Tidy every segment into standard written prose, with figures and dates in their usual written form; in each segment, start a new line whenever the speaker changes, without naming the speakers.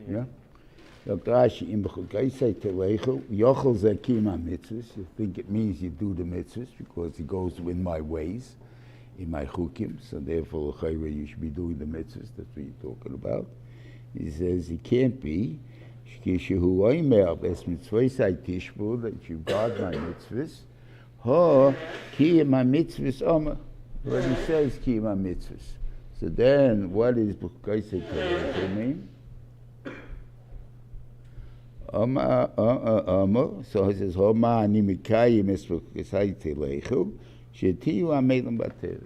Yeah? Rashi in Bechukosai Telechu, Yochel ze kiyum mitzvahs. You think it means you do the mitzvahs because it goes in my ways, in my chukim. So therefore, you should be doing the mitzvahs. That's what you're talking about. He says it can't be. Kishehu oimer bes mitzvosai tishbu, that you guard my mitzvahs. Ho kiyum mitzvahs omer. What he says kiyum mitzvahs. So then, what is Bechukosai Telechu mean? So he says, Homa ani mikayim es Bechukosai Telechu, shetiyu amelim bater.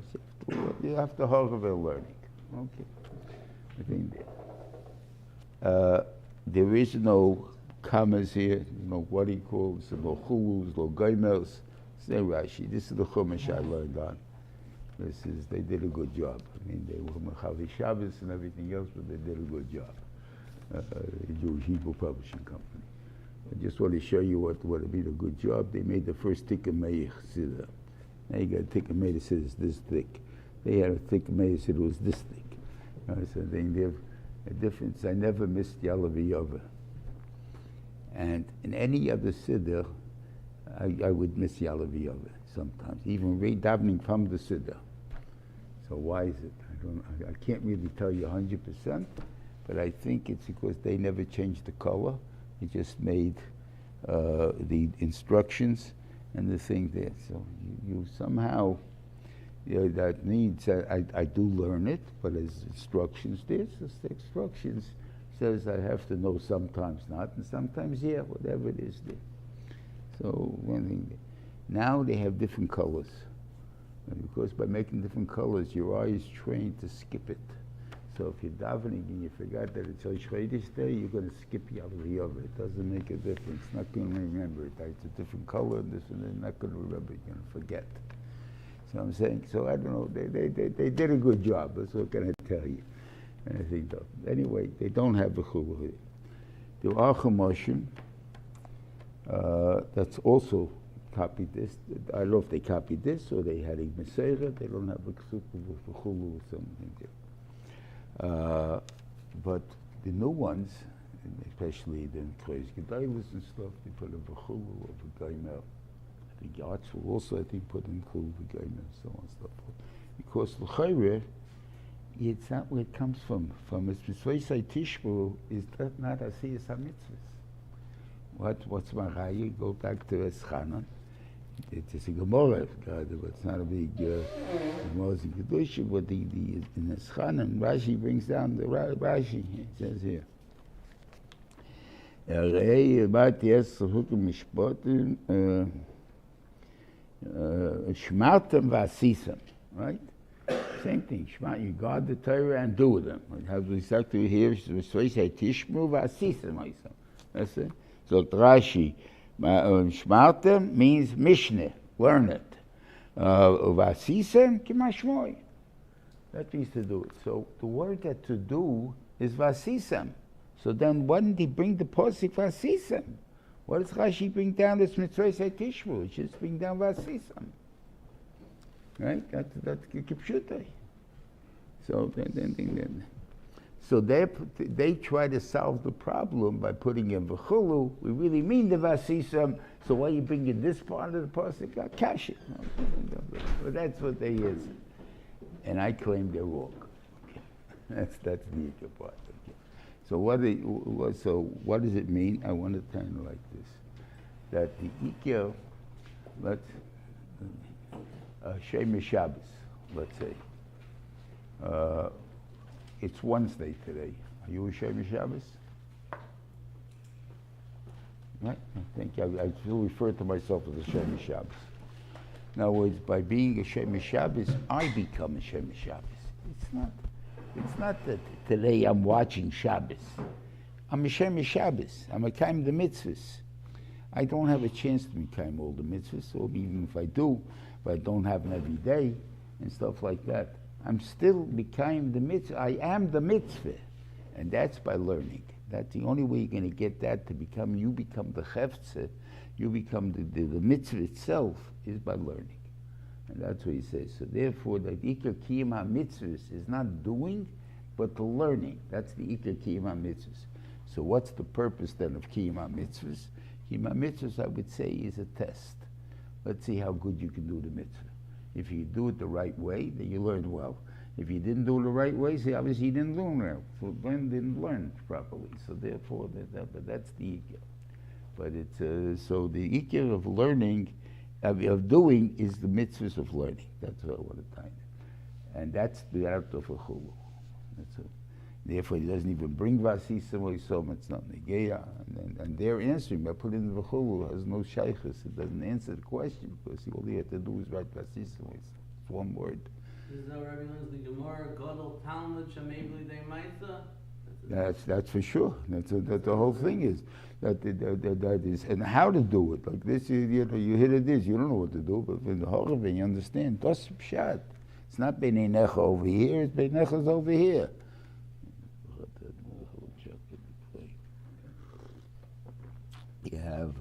You have to hold of learning. Okay. I think there is no commas here, no what he calls, no chulus, no goimels. Say Rashi, this is the Chumash I learned on. They did a good job. I mean, they were Mechavi Shabbos and everything else, but they did a good job. Jewish Hebrew Publishing Company. I just want to show you what it made a good job. They made the first Tikka Meir Siddur. Now you got a Tikka Meir Siddur is this thick. They had a Tikka Meir Siddur was this thick. So they give a difference. I never missed Yalavi Yova. And in any other Siddur, I would miss Yalavi Yova sometimes, even davening from the Siddur. So why is it? I can't really tell you 100%, but I think it's because they never changed the color. They just made the instructions and the thing there. So you somehow, that needs, I do learn it, but as instructions, there's the instructions says I have to know sometimes not, and sometimes yeah, whatever it is there. So one thing, now they have different colors. And because by making different colors, your eye is trained to skip it. So if you're davening and you forgot that it's Chodesh Day, you're going to skip Yalavi Yova. It doesn't make a difference. It's not going to remember it. It's a different color, and this and they're not going to remember it. You're going to forget. So I'm saying, so I don't know, they did a good job. That's what can I tell you. And I think, anyway, they don't have the chulu here. There are chumashim that's also copied this. I don't know if they copied this or they had a Meseira. They don't have a chulu or something there. But the new ones, especially the Kreis Gedailis and stuff, they put a Bechulu or a Gaimel. The Yards will also, I think, put in Chulu, Gaimel, and so on and so forth. Because the Chayre, it's not where it comes from. From its Mitzvosai Tishbu is not Asiyas HaMitzvahs. What's Maraya? Go back to Eschanan. It's a Gemara, but it's not a big Gemara's in Kedusha, but in Eschanan, Rashi brings down the Rashi. It says here. Shmartem v'asisem, right? Same thing. You guard the Torah and do them. How we start to hear? Tishmu v'asisem. That's it. So Rashi. Shmartem means Mishnah, learn it. Vasisem, kimashmoy. That means to do it. So the word that to do is vasisem. So then why didn't he bring the posik vasisem? What does Rashi bring down this mitzvosai tishbu? It should bring down vasisem. Right? That's kipshutai. So then. So they try to solve the problem by putting in v'chulu. We really mean the vasisam. So why are you bringing this part of the pasuk? Cash it. But that's what they is. And I claim they're wrong. Okay. That's the equal part. Okay. So what does it mean? I want to turn it like this. That the ikir, Shemesh Shabbos, let's say. It's Wednesday today. Are you a Shemesh Shabbos? Right? I think I still refer to myself as a Shemesh Shabbos. In other words, by being a Shemesh Shabbos, I become a Shemesh Shabbos. It's not that today I'm watching Shabbos. I'm a Shemesh Shabbos. I'm a Kaim the mitzvahs. I don't have a chance to become all the mitzvahs, or even if I do, but I don't have them every day and stuff like that. I'm still becoming the mitzvah. I am the mitzvah. And that's by learning. That's the only way you're going to get that to become, you become the cheftzeh, you become the mitzvah itself, is by learning. And that's what he says. So therefore, the ikar kiyum ha-mitzvahs is not doing, but the learning. That's the Ikar Kiyum HaMitzvahs. So what's the purpose then of Kiyum HaMitzvahs? Kiyum HaMitzvahs, I would say, is a test. Let's see how good you can do the mitzvah. If you do it the right way, then you learn well. If you didn't do it the right way, see, obviously you didn't learn well. So didn't learn properly. So therefore, but that's the Ikar. But it's so the Ikar of learning, of doing, is the mitzvahs of learning. That's what I want to tell you. And that's the art of a chulu. That's it. Therefore, he doesn't even bring vasisa moisom. It's not negeya. And they're answering by putting the chulu has no shaykhus. It doesn't answer the question because all he had to do is write vasisa moisom. It's one word.
Is that Rabbi Leon's the Gemara Gadol Talmud Shamevli De Maisa?
That's for sure. That's the whole thing is that is, and how to do it. Like this, you hit it this, you don't know what to do, but in the Harav, you understand. Das pshat. It's not Beinecha over here. It's Beinecha's over here. You have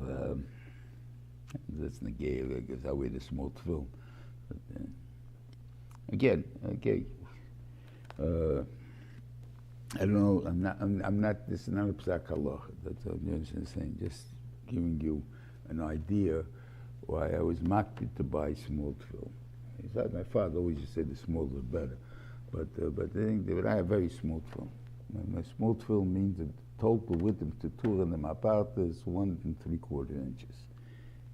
that's negay because I wear the small film. Again, okay. I don't know. I'm not. This is not a psak halacha. That's what I'm just saying. Just giving you an idea why I was makpid to buy small film. My father always used to say the smaller the better, but I think that I have very small film. My small film means the total width to two of them apart is 1 3/4 inches.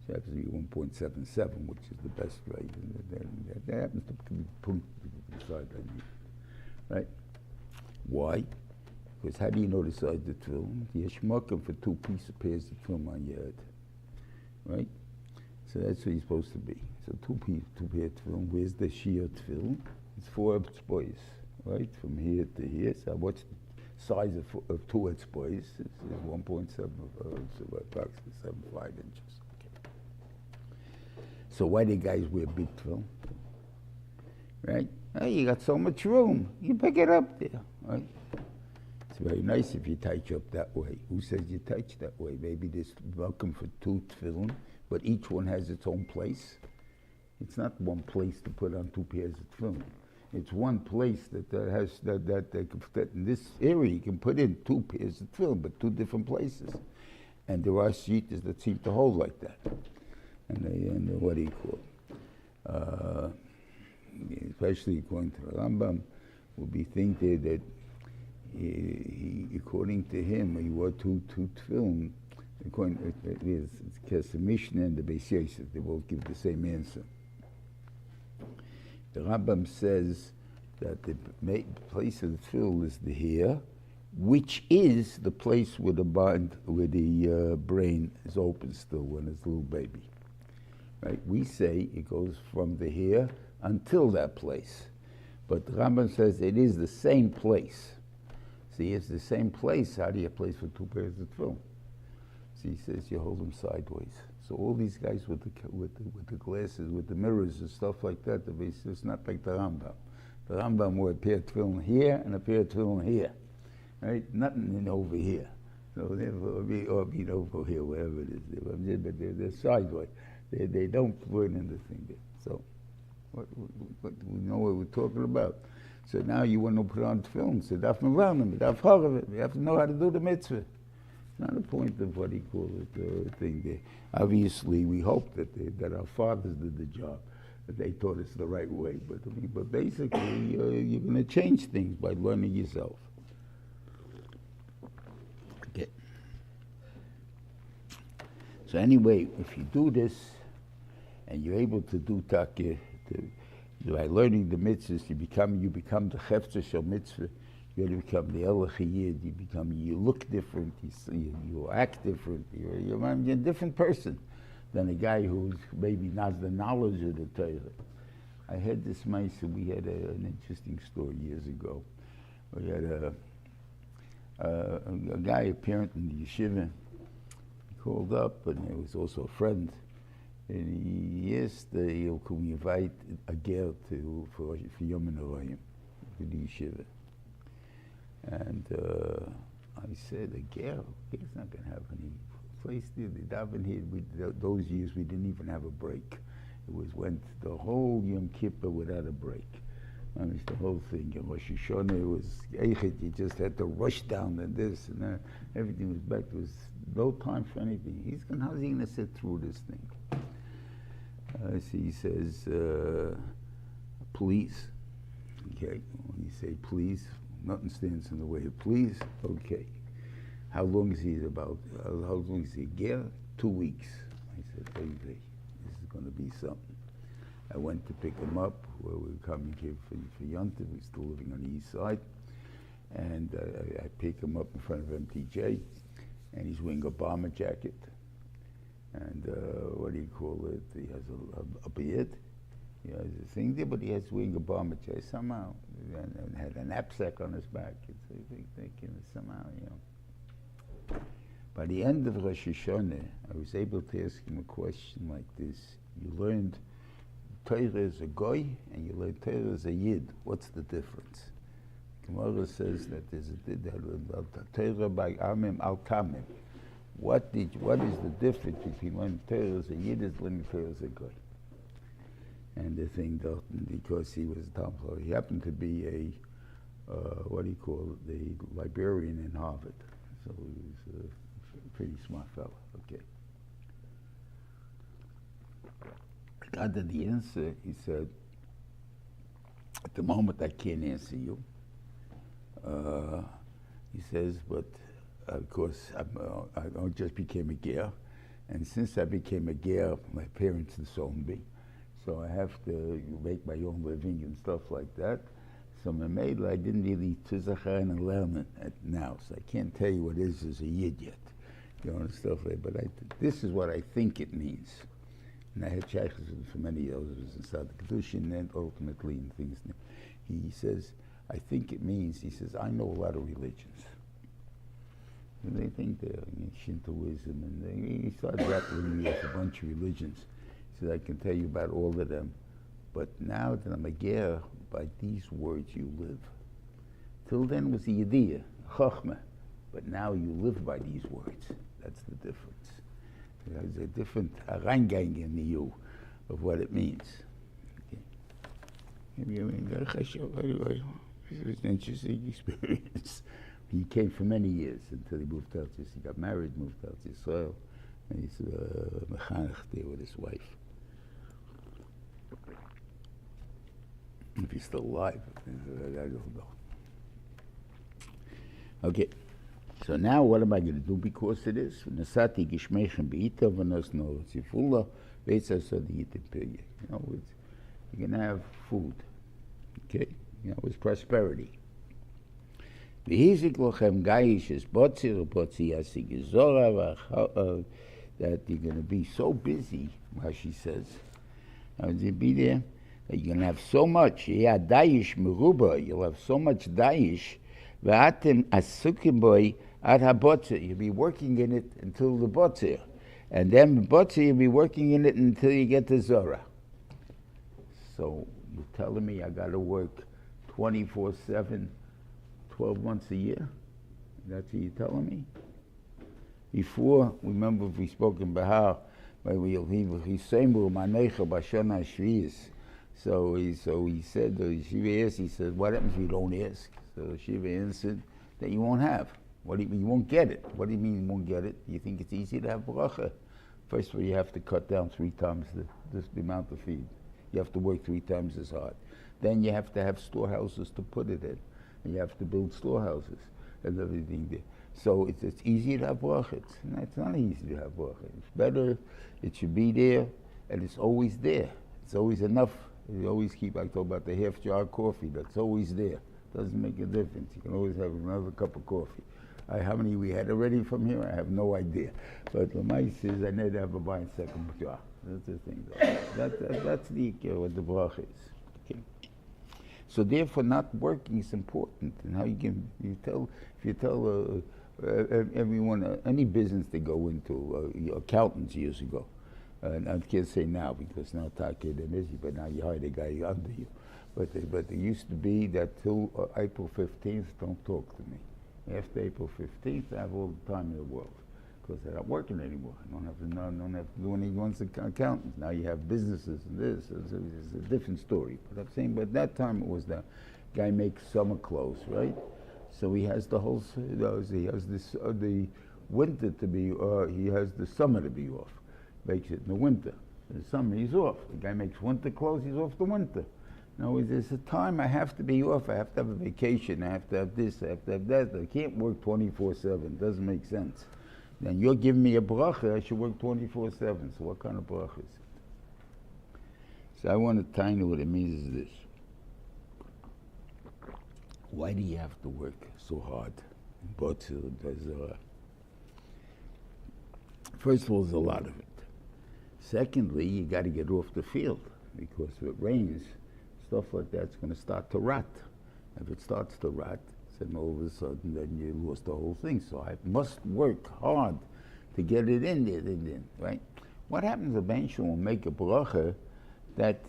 So happens to be 1.77, which is the best grade. That happens to be put beside that, right? Why? Because how do you know the size of the tefillin? You're shmucking for 2 pairs of tefillin on your head, right? So that's what you're supposed to be. So 2 pairs of tefillin. Where's the shiur tefillin? It's 4 etzbois, right? From here to here. So what's the size of 2 etzbois? It's 1.7, so approximately 75 inches. Okay. So why do guys wear big tefillin? Right? Oh, you got so much room. You pick it up there, right? It's very nice if you touch up that way. Who says you touch that way? Maybe there's welcome for 2 tefillin, but each one has its own place. It's not one place to put on 2 pairs of tefillin. It's one place that has that in this area you can put in 2 pairs of tefillin, but 2 different places. And there are shitas that seem to hold like that. And what do you call it? Especially according to the Rambam, would be thinking that he, according to him, he wore 2 tefillin. According to it's Mishnah and the Beis Yosef, they both give the same answer. The Rambam says that the place of the tefillin is the hair, which is the place where the brain is open still when it's a little baby. Right? We say it goes from the hair until that place. But the Rambam says it is the same place. See, it's the same place. How do you place for 2 pairs of tefillin? See, he says you hold them sideways. So all these guys with the glasses, with the mirrors and stuff like that, it's not like the Rambam. The Rambam wore a pair of tefillin here and a pair of tefillin here. Right? Nothing in over here. So or be over here, wherever it is. But they're sideways. They don't put in the thing there. So we know what we're talking about. So now you want to put on tefillin. So daf mevanim, daf harav. You have to know how to do the mitzvah. It's not a point of what he called it thing there. Obviously, we hope that our fathers did the job, that they taught us the right way. But basically, you're going to change things by learning yourself. Okay. So anyway, if you do this, and you're able to do takeh, by learning the mitzvahs, you become the chefzer shel mitzvah. You become the elachiyid. You look different. You act different. You're a different person than a guy who's maybe not the knowledge of the Torah. I had this mice. We had an interesting story years ago. We had a guy, a parent in the yeshiva. He called up, and he was also a friend. And he asked, could we invite a girl for Yom Noraim to the yeshiva? And I said, a girl? He's not going to have any place there. They daven here. Those years we didn't even have a break. Went the whole Yom Kippur without a break. And it's the whole thing. In Rosh Hashanah was Eichet, you just had to rush down and this and that. Everything was back. There was no time for anything. How's he going to sit through this thing? So he says, please. Okay, when you say please, nothing stands in the way of please. Okay. How long is he about? How long is he? Yeah, 2 weeks. I said, hey, this is going to be something. I went to pick him up where we were coming here for Yontif. We're still living on the east side. And I pick him up in front of MTJ, and he's wearing a bomber jacket. And what do you call it? He has a beard. He has a thing there, but he has wearing a bomber jacket somehow. And had a knapsack on his back. It's thinking somehow, you know. By the end of Rosh Hashanah, I was able to ask him a question like this. You learned Torah is a goy, and you learn Torah is a yid. What's the difference? Gemara says that there's a Torah by Amim al Tamim. What is the difference between learning Torah as a yid and learning Torah as a goy? And the thing, because he was a Talmud, he happened to be a the librarian in Harvard. So he was a pretty smart fellow. Okay. I got to the answer. He said, at the moment I can't answer you. He says, but of course I just became a ger, and since I became a ger, my parents disowned me, so I have to make my own living and stuff like that. So my maid, I didn't really tzuzachayin and learn it now, so I can't tell you what it is as a yid yet, you know, and stuff like that. But this is what I think it means. And I had shaykhs for many years. It was inside the Kedushin and ultimately in things. He says, I think it means, he says, I know a lot of religions. And they think they're Shintoism, and he started grappling me with a bunch of religions. He said, I can tell you about all of them. But now that I'm a ger, by these words you live. Till then was a yediyah, chokhmah. But now you live by these words. That's the difference. There's a different reingang in you of what it means. Okay. It was an interesting experience. He came for many years until he moved out. He got married, moved out to Israel, and he's a mechanech there with his wife. If he's still alive, I don't know. Okay, so now what am I going to do because of this? Nasati gishmeichem beita v'nos no tzifula v'etzah sadi yitim pirye. You know, you're going to have food. Okay, you know, it's prosperity. V'hizik lochem gayish es botzir botzi yasig zora that you're going to be so busy, Rashi says. How would you be there? That you're going to have so much, yeah, dayish meruba, you'll have so much dayish, v'atem asukim boy ad ha-botzir, you'll be working in it until the botzir, and then botzir you'll be working in it until you get to Zora. So you're telling me I got to work 24/7, 12 months a year? That's what you're telling me? Before, remember we spoke in Bahar, where he So he said, Shiva asked, he said, what happens if you don't ask? So Shiva answered that you won't have. What do you mean you won't get it? What do you mean you won't get it? You think it's easy to have bracha? First of all, you have to cut down 3 times the amount of feed. You have to work 3 times as hard. Then you have to have storehouses to put it in. And you have to build storehouses and everything there. So it's easy to have bracha. It's not easy to have bracha. It's better, it should be there, and it's always there. It's always enough. You always keep, I talk about the half jar of coffee, that's always there. Doesn't make a difference. You can always have another cup of coffee. How many we had already from here, I have no idea. But the mice is I never have a buy a second jar. That's the thing. That's what the bracha is. Okay. So therefore, not working is important. And how if you tell everyone, any business they go into, accountants years ago, and I can't say now because now they're busy, but now you hire the guy under you. But it used to be that till April 15th, don't talk to me. After April 15th, I have all the time in the world. because they're not working anymore. I don't have to do anyone's accountants. Now you have businesses and this. It's a different story. But I'm saying, but at that time it was the guy makes summer clothes, right? So he has the whole, he has this, the winter to be, he has the summer to be off. Makes it in the winter. In the summer he's off. The guy makes winter clothes, he's off the winter. Now there's a time I have to be off, I have to have a vacation, I have to have this, I have to have that. I can't work 24/7, it doesn't make sense. Then you're giving me a bracha, I should work 24/7. So what kind of bracha is it? So I want to tell you what it means is this. Why do you have to work so hard? First of all, there's a lot of it. Secondly, you got to get off the field, because if it rains, stuff like that's going to start to rot. If it starts to rot, then all of a sudden, then you lost the whole thing. So I must work hard to get it in there, right? What happens eventually will make a bracha that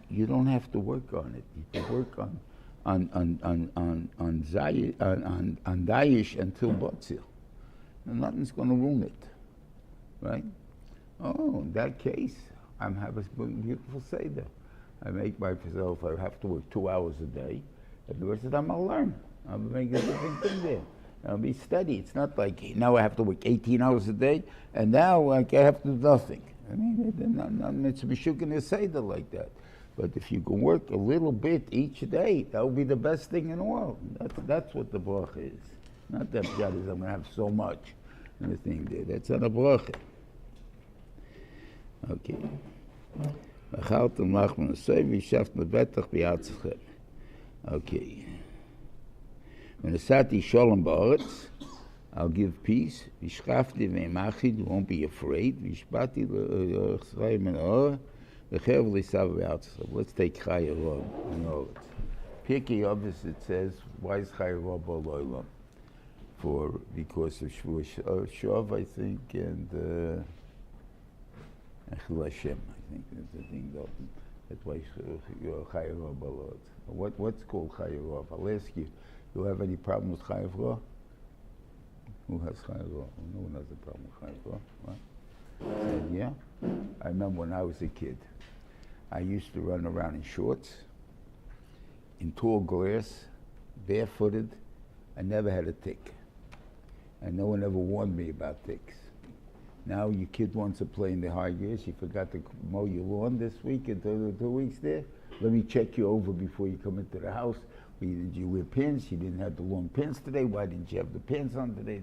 you don't have to work on it. You can work on Daesh until Batzil. And nothing's going to ruin it, right? Oh, in that case, I'm having a beautiful Seder. I make myself, I have to work 2 hours a day. And the rest of the time I'll learn. I'll make a different thing there. I'll be steady. It's not like now I have to work 18 hours a day, and now like, I have to do nothing. I mean, it's a Bechukosai Seder like that. But if you can work a little bit each day, that would be the best thing in the world. That's what the bracha is. Not that God is, I'm going to have so much and the thing there. That's not a bracha. Okay. Okay. When Asati Shalom Ba'aretz, I'll give peace. Vishchafti ve'emachid, won't be afraid. Vishbati l'chayim menor. Let's take Harav Reuven. Pirkei Avos, it says, why is Harav Reuven? Because of Shav, I think, and Echel Hashem, I think that's the thing. That's why Harav Reuven. What's called Harav? I'll ask you, do you have any problem with Harav? Who has Harav? No one has a problem with Harav. What? Said, yeah. I remember when I was a kid, I used to run around in shorts, in tall grass, barefooted. I never had a tick. And no one ever warned me about ticks. Now your kid wants to play in the high grass. You forgot to mow your lawn this week and 2 weeks there. Let me check you over before you come into the house. Did you wear pants? You didn't have the long pants today. Why didn't you have the pants on today?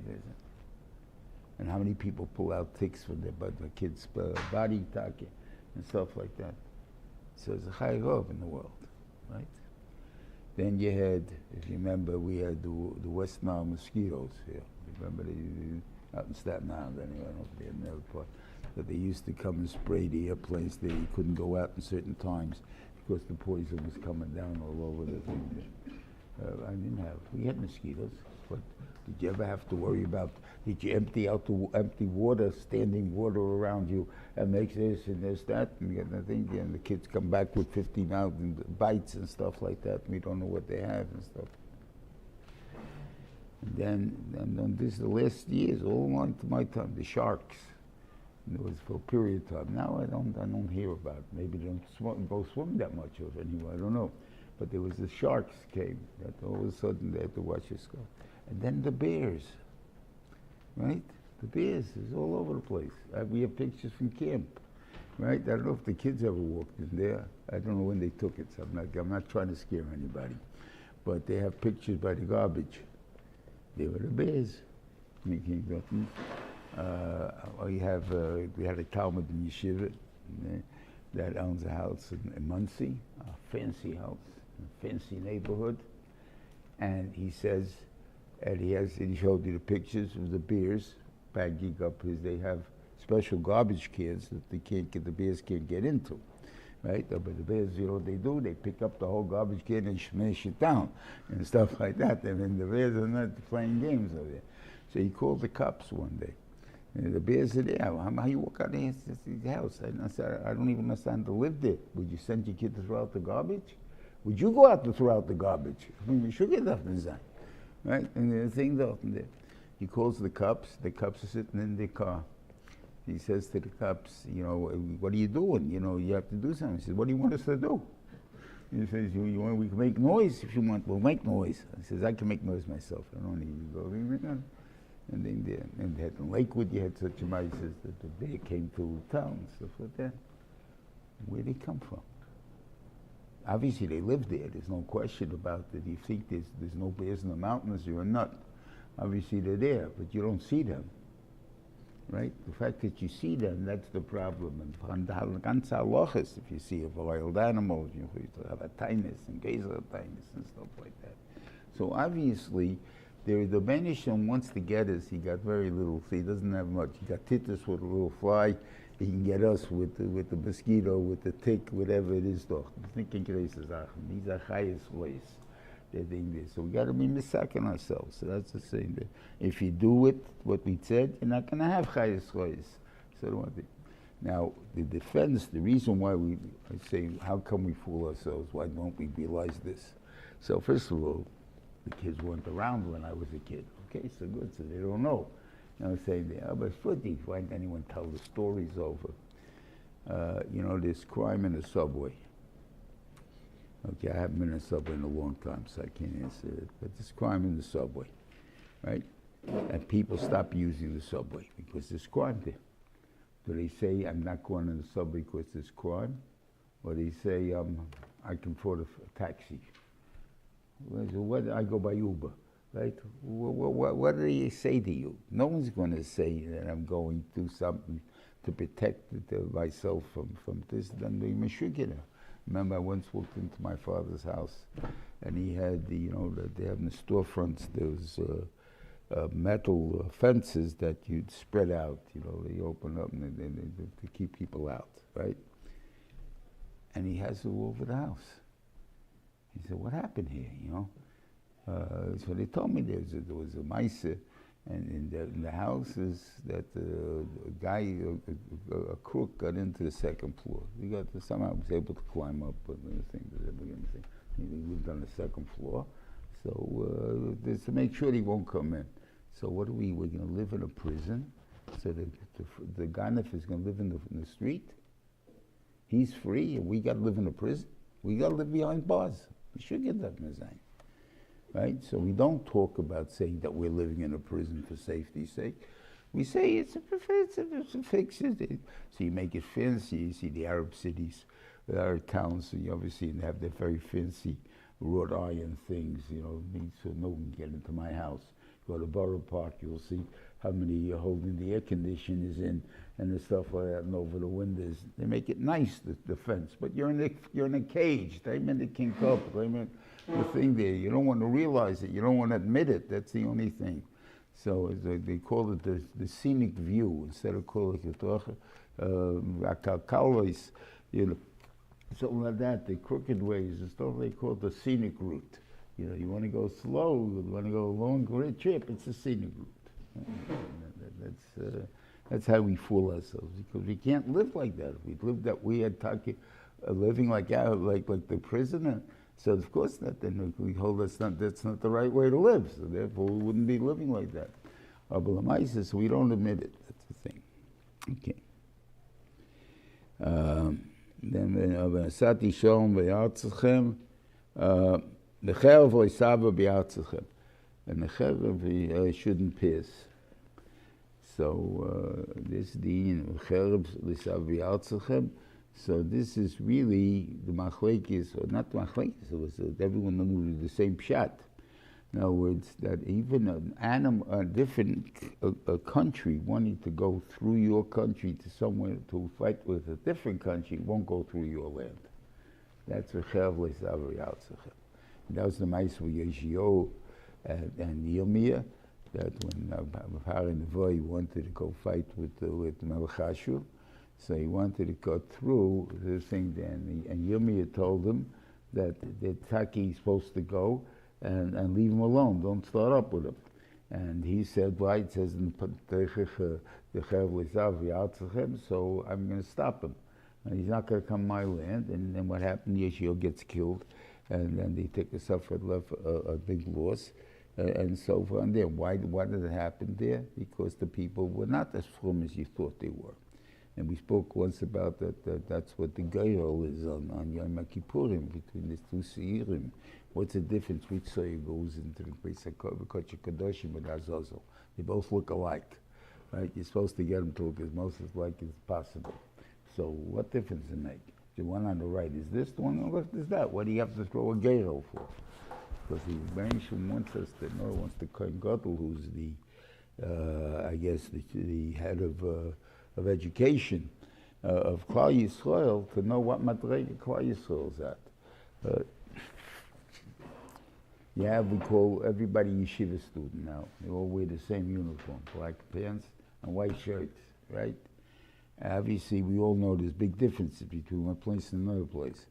And how many people pull out ticks from their kids' body talking and stuff like that. So there's a Harav in the world, right? Then you had, if you remember, we had the West Nile mosquitoes here. Remember, out in Staten Island anyway, I don't know if they had another part. But they used to come and spray the airplanes there. You couldn't go out in certain times because the poison was coming down all over the thing there. We had mosquitoes, but did you ever have to worry about, did you empty water, standing water around you, and make this and this, that, and the thing, and the kids come back with 15,000 bites and stuff like that, and we don't know what they have and stuff. And then this is the last years, all on to my time, the sharks. And it was for a period of time. Now I don't hear about it. Maybe they don't go swim that much of it anyway, I don't know. But there was the sharks came, that all of a sudden they had to watch us go. And then the bears, right? The bears is all over the place. We have pictures from camp, right? I don't know if the kids ever walked in there. I don't know when they took it, so I'm not trying to scare anybody. But they have pictures by the garbage. They were the bears. We had a Talmud in Yeshiva that owns a house in Muncie, a fancy house, a fancy neighborhood. And he says, and he showed you the pictures of the bears bagging up they have special garbage cans that the bears can't get into, right? But the bears, you know what they do? They pick up the whole garbage can and smash it down and stuff like that. I mean, the bears are not playing games over there. So he called the cops one day. And the bears are there. How you walk out of the house? I don't even understand to live there. Would you send your kid to throw out the garbage? Would you go out to throw out the garbage? I mean, we should get up and sign. Right? And the thing's out there. He calls the cops are sitting in the car. He says to the cops, you know, what are you doing? You know, you have to do something. He says, what do you want us to do? He says, you want, we can make noise if you want, we'll make noise. He says, I can make noise myself. I don't need you to go. And then in Lakewood, you had such a mice that the bear came to town and stuff like that. Where'd they come from? Obviously, they live there. There's no question about that. You think there's no bears in the mountains, you're a nut. Obviously, they're there, but you don't see them. Right? The fact that you see them, that's the problem. And ganz halachas, if you see a wild animal, you have a tinus and gazer tinus and stuff like that. So obviously, the Benisham wants to get us. He got very little. He doesn't have much. He got titus with a little fly. He can get us with the mosquito, with the tick, whatever it is. Doch. Thinking these are highest ways. So we got to be misaking ourselves. So that's the same. If you do it, what we said, you're not going to have highest ways. So now the defense, the reason why I say, how come we fool ourselves? Why don't we realize this? So first of all, the kids weren't around when I was a kid. Okay, so good. So they don't know. You know, say but why didn't anyone tell the stories over? You know, there's crime in the subway. Okay, I haven't been in a subway in a long time, so I can't answer it. But there's crime in the subway, right? And people stop using the subway because there's crime there. Do they say, I'm not going in the subway because there's crime? Or they say, I can afford a taxi. What, I go by Uber, right? What do they say to you? No one's going to say that I'm going to do something to protect myself from this. Then they meshugina. Remember, I once walked into my father's house, and he had they have in the storefronts, those metal fences that you'd spread out. You know, they open up and they to keep people out, right? And he has it all over the house. He said, "What happened here?" You know. So they told me there was a mice, and in the houses that a guy, a crook, got into the second floor. He somehow was able to climb up, but he lived on the second floor. So to make sure he won't come in. So what are we? We're going to live in a prison. So the ganef is going to live in the street. He's free, and we got to live in a prison. We got to live behind bars. We should get that mezayim. Right? So we don't talk about saying that we're living in a prison for safety's sake. We say it's a fix. So you make it fancy. You see the Arab cities, the Arab towns, so you obviously have their very fancy wrought iron things, so no one can get into my house. Go to Borough Park, you'll see how many holding the air conditioners in and the stuff like that, and over the windows. They make it nice, the fence, but you're in a cage. They meant the king cup. They meant the thing there. You don't want to realize it. You don't want to admit it. That's the only thing. So they call it the scenic view instead of calling it kalvis, something like that. The crooked ways and stuff. They call it the scenic route. You want to go slow. You want to go a long, great trip. It's a scenic route. That's how we fool ourselves, because we can't live like that. If we lived that we had living like the prisoner. So of course not. Then we hold that's not the right way to live. So therefore we wouldn't be living like that. So we don't admit it. That's the thing. Okay. Then Sati Shalom v'yartzachem the Harav Reuven v'yartzachem, and the Harav shouldn't pierce. So this din Harav Reuven v'yartzachem. So this is really the machlekes, or not machlekes. It was everyone knew the same pshat. In other words, that even an animal, a different country wanting to go through your country to somewhere to fight with a different country won't go through your land. That's what Harav Reuven v'yartzachem. That was the mice with Yeshio and Yirmiyah, that when Aharon wanted to go fight with Melech Ashur, so he wanted to go through the thing there, and Yirmiyah told him that Taki is supposed to go and leave him alone, don't start up with him. And he said, why? It says in the Harav Reuven v'yartzachem, so I'm going to stop him. And he's not going to come my land. And then what happened? Yeshio gets killed, and then they take a suffered a big loss. and so on there. Why did it happen there? Because the people were not as frum as you thought they were. And we spoke once about that's what the Geirol is on Yom Kippurim, between these two Seirim. What's the difference which Seir goes into the Bechukosai and Azazel? They both look alike, right? You're supposed to get them to look as most as like as possible. So what difference does it make? The one on the right is this, the one on the left is that. What do you have to throw a Geirol for? Because the Rebbeinu wants us to know, wants the Kohen Gadol, who's the, I guess, the head of education of Klal Yisrael, to know what Madrega Klal Yisrael is at. We call everybody yeshiva student now. They all wear the same uniform, black pants and white shirts, right? Obviously, we all know there's big differences between one place and another place.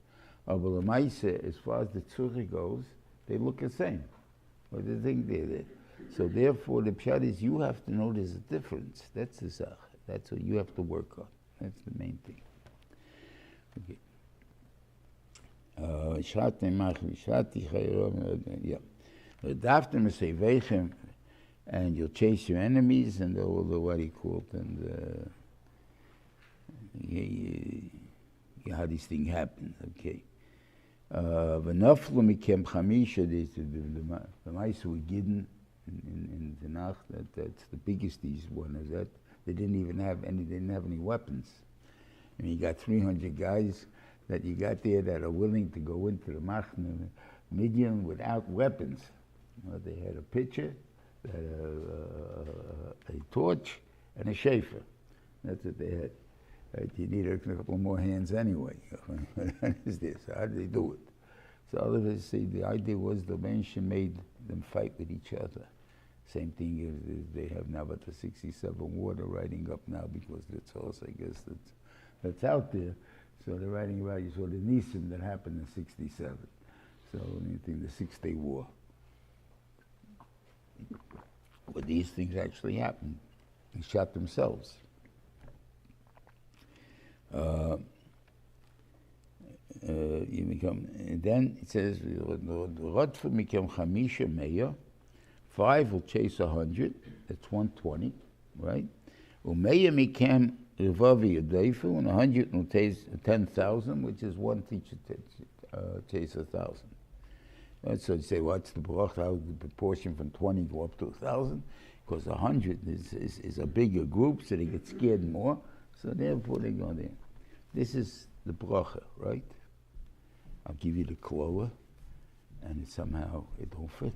But the Maise, as far as the tzura goes, they look the same. What do you think they're there? So therefore, the pshat is you have to know there's a difference. That's the zach. That's what you have to work on. That's the main thing. Okay. And you'll chase your enemies and all the what he called and how this thing happens. Okay. V'naflu mikem chamisha, the mice were given in the Tanakh, that's the biggest one is that they didn't have any weapons. And you got 300 guys that you got there that are willing to go into the Machna Midian without weapons. They had a pitcher, they had a torch, and a shafer. That's what they had. You needed a couple more hands anyway. What is this? How did they do it? So all of us say the idea was the Mention made them fight with each other. Same thing as they have now, but the 67 war they're writing up now because that's also, I guess, that's out there. So they're writing about, you saw the Nisim that happened in 67. So anything, the 6-Day War. But these things actually happened. They shot themselves. You become, and then it says, Rodfu become Chamisha Meya, 5 will chase 100, that's 120, right? Umeya became Rivavi Yadaifu, and 100 will chase 10,000, which is one teacher chase 1,000. Right? So you say, what's the bracha? How the proportion from 20 go up to 1,000? Because 100 is a bigger group, so they get scared more, so therefore they go there. This is the bracha, right? I'll give you the klola, and somehow it don't fit.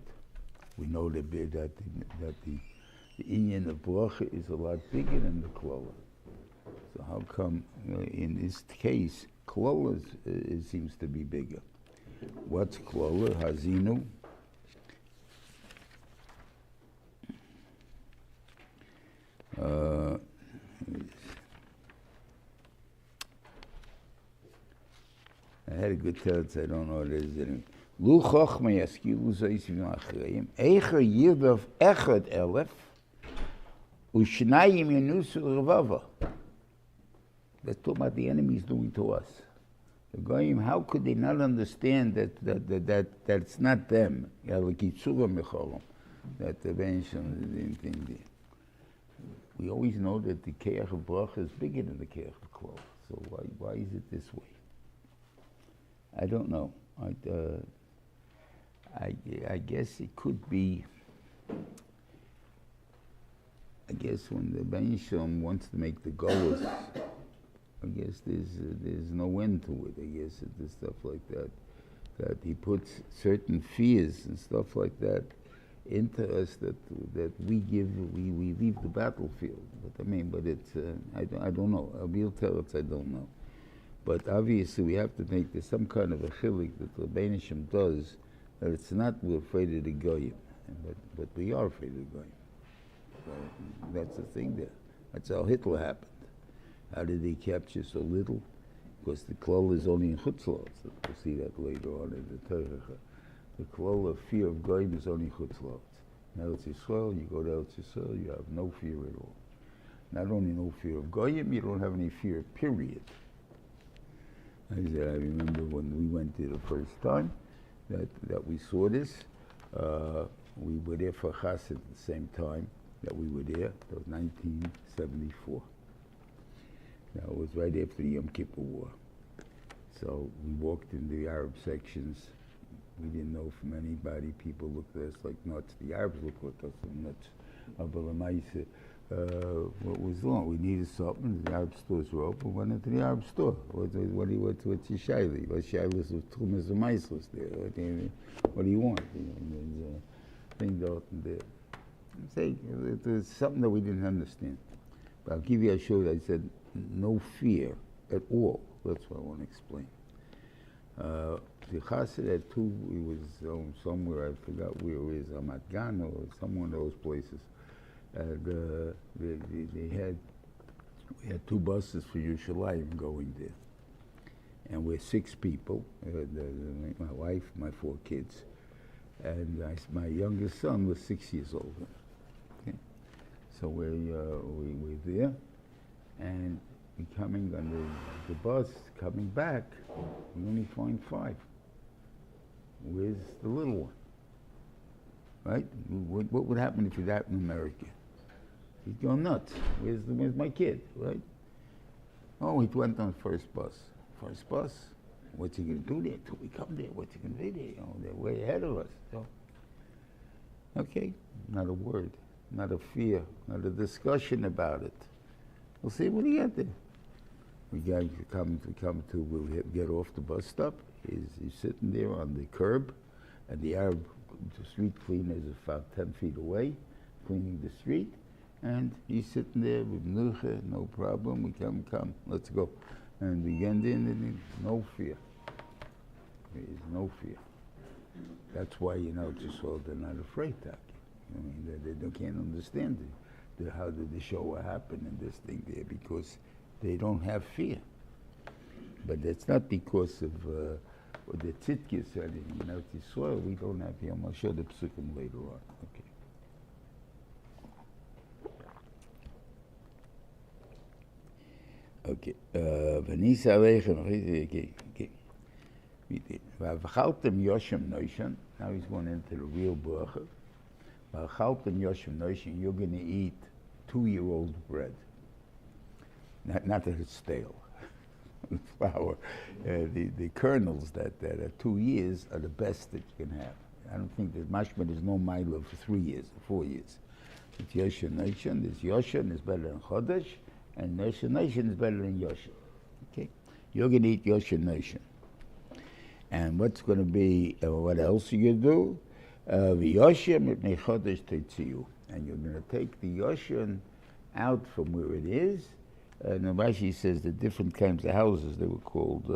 We know that the inyan of bracha is a lot bigger than the klola. So how come in this case, klola seems to be bigger? What's klola? Hazinu. I had a good teretz, I don't know what it is. Lu chochma yaskilu zoysim achreim, eicher yirdav echad elef, ushnayim yenusu revava. That's what about the enemy is doing to us. The goyim, how could they not understand that it's not them? That the benchon thing there. We always know that the keach of bracha is bigger than the keach of klal. So why is it this way? I don't know. I guess it could be. I guess when the benchon wants to make the goals, I guess there's no end to it. I guess there's stuff like that. That he puts certain fears and stuff like that into us that we leave the battlefield. But it's I don't know. I'll tell it I don't know. But obviously we have to make there's some kind of a chilik that the Beinishim does, that it's not we're afraid of the goyim, but we are afraid of the goyim. That's the thing there. That's how Hitler happened. How did he capture so little? Because the klal is only in chutzlot. We'll see that later on in the Torah. The klal of fear of goyim is only chutzlot. In Eretz Yisrael, you go to Eretz Yisrael, you have no fear at all. Not only no fear of goyim, you don't have any fear, period. I remember when we went there the first time that we saw this. we were there for Chassid at the same time that we were there. That was 1974. Now, it was right after the Yom Kippur War. So we walked in the Arab sections. We didn't know from anybody. People looked at us like nuts. The Arabs looked at us like nuts. What was wrong? We needed something. The Arab stores were open. We went into the Arab store. What's your shaila? What shailas of Chumash Shiur there? What do you want? Thing there. Say it was something that we didn't understand. But I'll give you a show that I said no fear at all. That's what I want to explain. The Chassid had two. He was somewhere. I forgot where it is. Amat Gan or some one of those places. And we had two buses for Yerushalayim going there, and we're 6 people. My wife, my 4 kids, and my youngest son was 6 years old. Okay, so we're there, and we coming on the bus coming back. We only find 5. Where's the little one? Right? What would happen if that in America? He'd go nuts. Where's my kid, right? Oh, he went on first bus. First bus? What's he going to do there till we come there? What's he going to do there? They're way ahead of us. So, okay, not a word, not a fear, not a discussion about it. We'll see when we get there. We we'll get off the bus stop. He's sitting there on the curb, and the Arab street cleaner is about 10 feet away, cleaning the street. And he's sitting there with Nuche, no problem. We come, let's go. And we get in, and no fear. There is no fear. That's why, just so they're not afraid, Taki. I mean, they can't understand how did the show happen in this thing there, because they don't have fear. But it's not because of the tzidkis or anything. Soil, we don't have fear. I'll show the psukim later on. Okay. Okay. V'nisa aleichem. Okay. V'achaltem yoshem noishan. Now he's going into the real bracha. V'achaltem yoshem noishan. You're going to eat 2-year-old bread. Not that it's stale. Flour. The kernels that are 2 years are the best that you can have. I don't think that mashma is no milo for 3 years or 4 years. It's yoshem noishan. This yoshem is better than chodesh. And Nation is better than Yoshin. Okay? You're going to eat Yoshin Nation. And what's going to be, what else are you going to do? V'yoshin mipnei chodesh teitziu. And you're going to take the Yoshin out from where it is. And Rashi says the different kinds of houses, they were called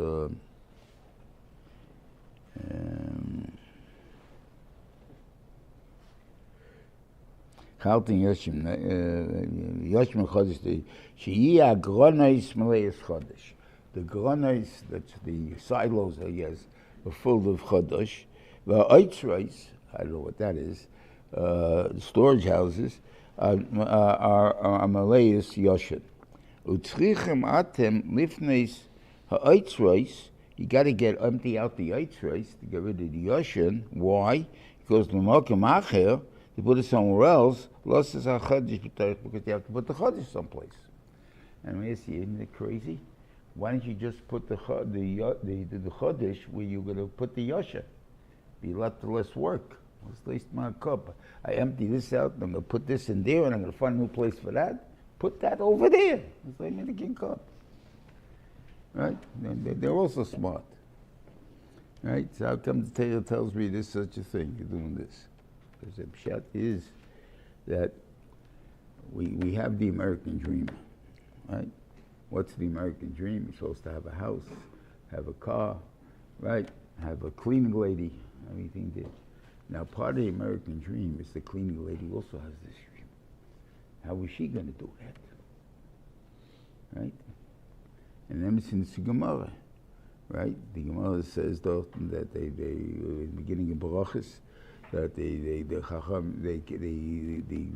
Chaltin Yoshim Chodesh, She'iyah Gronois Maleis Chodesh. The Gronois, that's the silos, I guess, are full of Chodesh. The Oitzreis, I don't know what that is, storage houses, are Maleis Yoshin. Utzrichem Atem Lifneis HaOitzreis, you got to empty out the Oitzreis to get rid of the Yoshin. Why? Because the Mokim Acher, you put it somewhere else, losses are chodesh because you have to put the chodesh someplace. And we see, isn't it crazy? Why don't you just put the chodesh where you're going to put the yosha? Be a lot less work. It's least my cup. I empty this out, I'm going to put this in there, and I'm going to find a new place for that. Put that over there. It's like in the king cup. Right? They're also smart. Right? So how come the Torah tells me this such a thing? You're doing this. Because the pshat is that we have the American dream, right? What's the American dream? You're supposed to have a house, have a car, right? Have a cleaning lady, everything there. Now, part of the American dream is the cleaning lady also has this dream. How is she going to do that, right? And then it's in the Gemara, right? The Gemara says that they in the beginning of Barachas, that the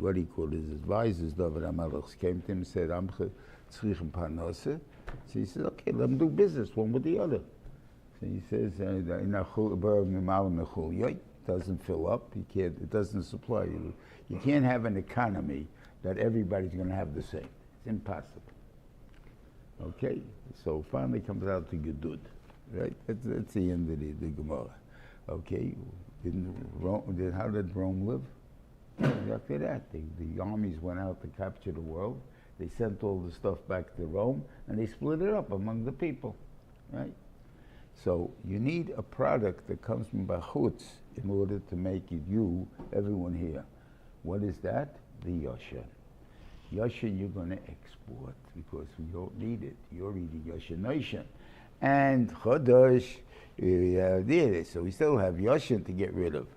what he called his advisors, David HaMelech, came to him and said, Amche tzrichem parnasa. So he says, okay, let them do business, one with the other. So he says, doesn't fill up. It doesn't supply you. You can't have an economy that everybody's going to have the same. It's impossible. Okay? So finally comes out to Gedud. Right? That's the end of the Gemara. Okay? How did Rome live? After that, the armies went out to capture the world. They sent all the stuff back to Rome, and they split it up among the people. Right? So you need a product that comes from Bachutz in order to make it everyone here. What is that? The Yoshan. Yoshan you're going to export because we don't need it. You're eating Yoshan Nation. And Chodesh, so we still have Yoshan to get rid of.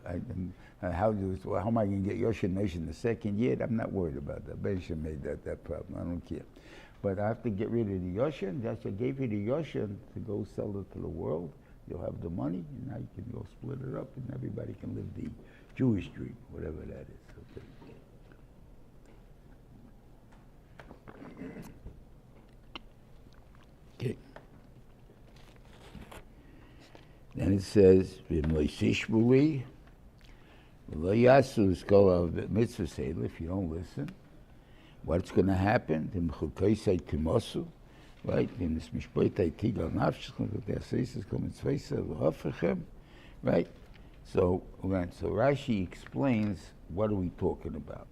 How am I going to get Yoshan Nation the second year? I'm not worried about that. Beisha made that problem. I don't care. But I have to get rid of the Yoshan. That's I gave you the Yoshan to go sell it to the world. You'll have the money, and now you can go split it up, and everybody can live the Jewish dream, whatever that is. Okay. Then it says, "V'moisishbuli, v'lo yasu skol mitzvah seil." If you don't listen, what's going to happen? The Bechukosai timosu, right? In this mishpoitai tigal nafshechem, the aseises kommen tzveisa v'hafechem, right? So Rashi explains what are we talking about.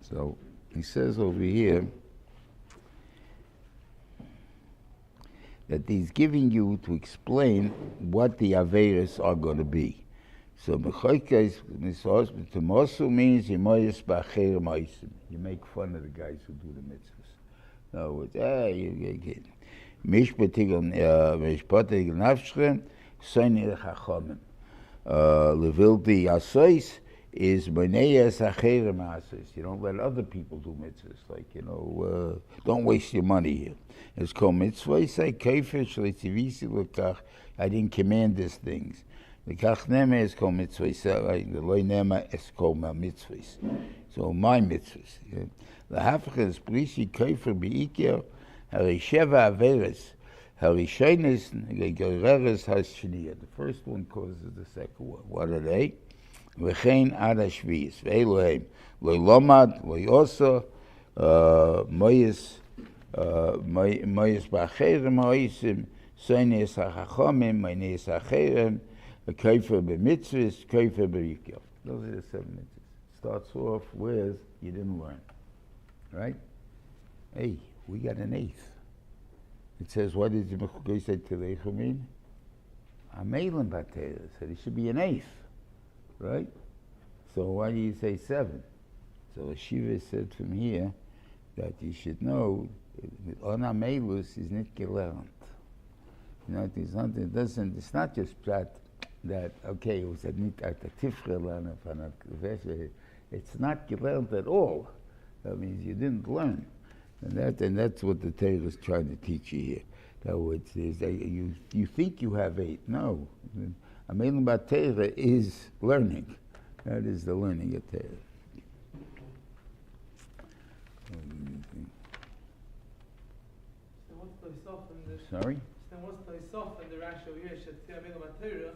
So he says over here that he's giving you to explain what the Averis are going to be. So Bechukosai timosu means you make fun of the guys who do the mitzvahs. No, it's mishpatig nafshchem soinei chachamim. Levilti asois is b'neias acherem asois. You don't let other people do mitzvahs. Like, don't waste your money here. It's called mitzvah. Say kefir shleitzivisi lekach. I didn't command these things. The kach nema is called mitzvah. The loy nema is called my mitzvahs. So my mitzvahs. The hafach is brisi kefir beikir harisheva averes. Harishenis gereres hashniya. The first one causes the second one. What are they? V'chein ad hashvius. Ve'elohem loy lomad loy osa moyes b'acherem ha'osim soines ha'chachamim moines ha'cherem kefir b'mitzvahs kefir b'yikir. Those are the 7 mitzvahs. Starts off with you didn't learn, right? Hey, we got an 8th. It says, what does the Bechukosai Telechu mean? Amelim Batera said it should be an 8th, right? So why do you say 7? So the Shiva said from here that you should know on Amelus is not gelernt. It's not just that okay, it was a tifre lerner von a Kveshe. It's not gelernt at all. That means you didn't learn. And that's what the Torah is trying to teach you here. That you think you have 8. No. Amelim Batera is learning. That is the learning of Torah. Sorry?
What's the soft in the Rashi over here? Should say Amelim Batera.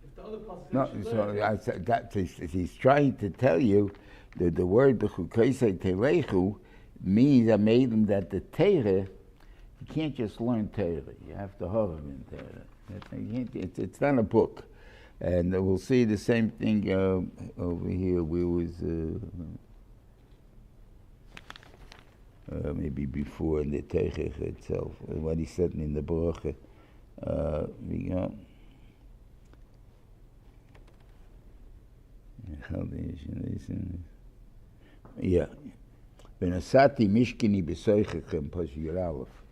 If the other possibility
No, so I said that he's trying to tell you that the word Bechukosai Telechu means I made them that the Torah, you can't just learn Torah. You have to have them in Torah. It's not a book. And we'll see the same thing over here. We was maybe before in the Torah itself, what he said in the Bracha. We got yeah. Benasati mishkini b'soichechem Pasuk Aleph.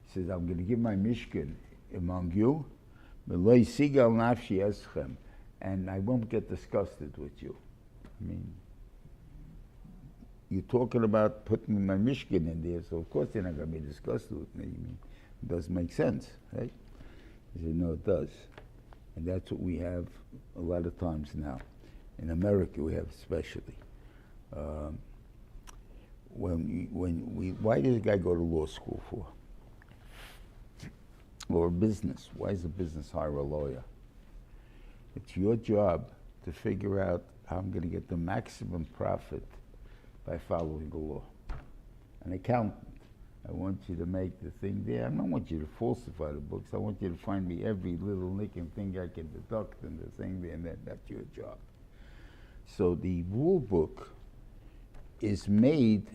He says, I'm going to give my mishkan among you, v'lo yisigal nafshi eschem, and I won't get disgusted with you. I mean, you're talking about putting my mishkan in there, so of course you're not going to be disgusted with me. I mean, it doesn't make sense, right? He said, no, it does. And that's what we have a lot of times now. In America, we have especially. Why does a guy go to law school for? Or business? Why does a business hire a lawyer? It's your job to figure out how I'm going to get the maximum profit by following the law. An accountant, I want you to make the thing there. I don't want you to falsify the books. I want you to find me every little nick and thing I can deduct in the thing there, and that's your job. So the rule book is made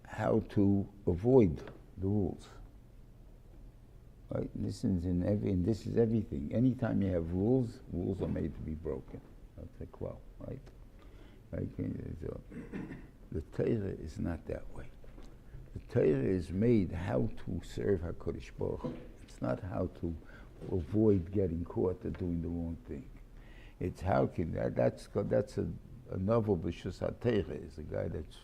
how to avoid the rules. Right? This is everything. Anytime you have rules, rules are made to be broken. That's a quote, right? So the Torah is not that way. The Torah is made how to serve HaKadosh Baruch Hu. It's not how to avoid getting caught or doing the wrong thing. It's how can that's a novel b'shus HaTorah is a guy that's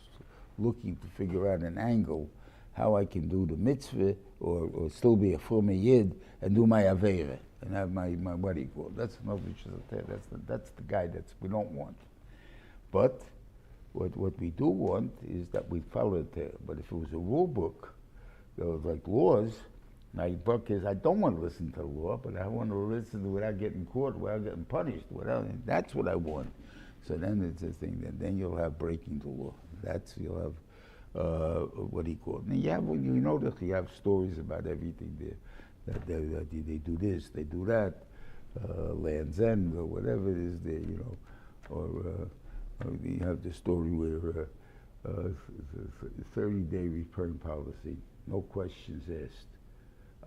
looking to figure out an angle how I can do the mitzvah or still be a former yid and do my aveira and have my what do you call it? That's a novel b'shus HaTorah. That's the guy that we don't want. But what we do want is that we follow the Torah. But if it was a rule book, there was like laws. My book is I don't want to listen to the law, but I want to listen to without getting caught, without getting punished. That's what I want. So then it's a thing. Then you'll have breaking the law. You'll have what do you call it? And you know that you have stories about everything there. That they do this, they do that, Land's End or whatever it is there, you know, or you have the story where 30-day return policy, no questions asked.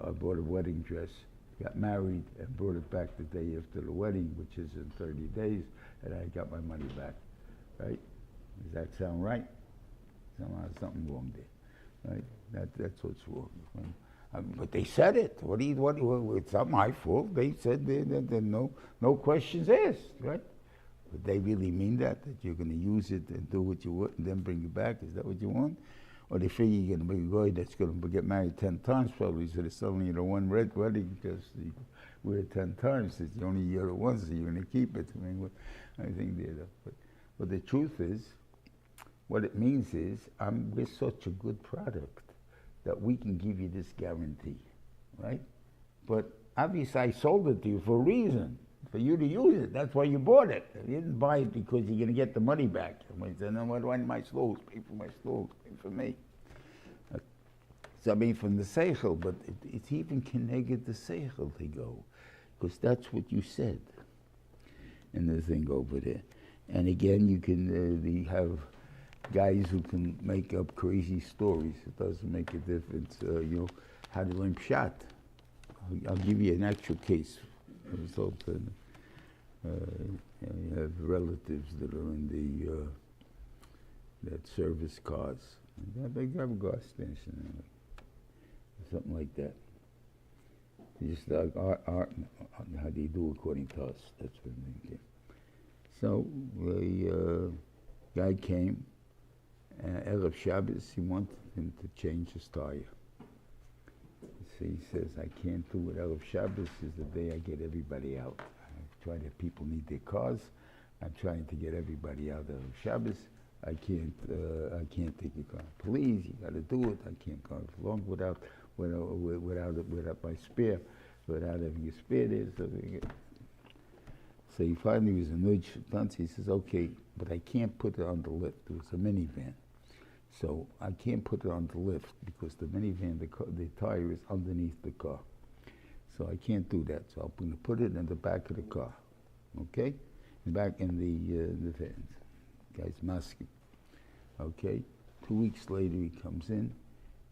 I bought a wedding dress, got married, and brought it back the day after the wedding, which is in 30 days, and I got my money back, right? Does that sound right? Somehow something wrong there, right? That's what's wrong. But they said it. It's not my fault. They said that no questions asked, right? But they really mean that you're going to use it and do what you want and then bring it back? Is that what you want? Or they figure you're going to be a guy that's going to get married 10 times probably, so they're selling you the one red wedding because you wear it 10 times. It's only year once, so you're going to keep it. I think but the truth is, what it means is, we're such a good product that we can give you this guarantee, right? But obviously I sold it to you for a reason. For you to use it. That's why you bought it. You didn't buy it because you're going to get the money back. I said, no, what do I need my clothes? Pay for my clothes. Pay for me. So I mean, from the seichel, but it's even connected the seichel to go, because that's what you said in the thing over there. And again, you can have guys who can make up crazy stories. It doesn't make a difference. You know, how to learn pshat. I'll give you an actual case. You have relatives that are in that service cars. They have a gas station, something like that. Just like art, how do you do according to us? That's what they do. So the guy came, Erev Shabbos, he wanted him to change his tire. So he says, I can't do it. Erev Shabbos is the day I get everybody out. I try to, people need their cars. I'm trying to get everybody out Erev Shabbos. I can't take your car. Please, you got to do it. I can't go long without my spare, without having a spare there. So he finally was annoyed. He says, okay, but I can't put it on the lift. It was a minivan. So I can't put it on the lift because the minivan, the tire is underneath the car. So I can't do that. So I'm going to put it in the back of the car, okay? Back in the vans. Guy's masking. Okay? 2 weeks later he comes in.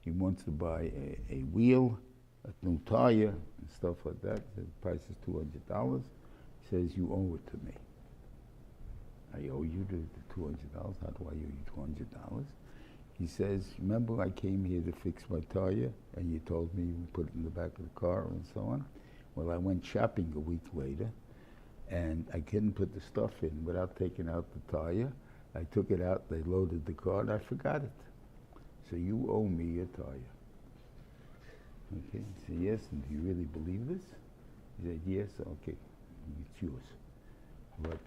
He wants to buy a wheel, a new tire, and stuff like that. The price is $200. He says, you owe it to me. I owe you the $200. How do I owe you $200? He says, remember I came here to fix my tire and you told me you put it in the back of the car and so on? Well, I went shopping a week later and I couldn't put the stuff in without taking out the tire. I took it out, they loaded the car, and I forgot it. So you owe me your tire. Okay, he said, yes, and do you really believe this? He said, yes, okay, it's yours. But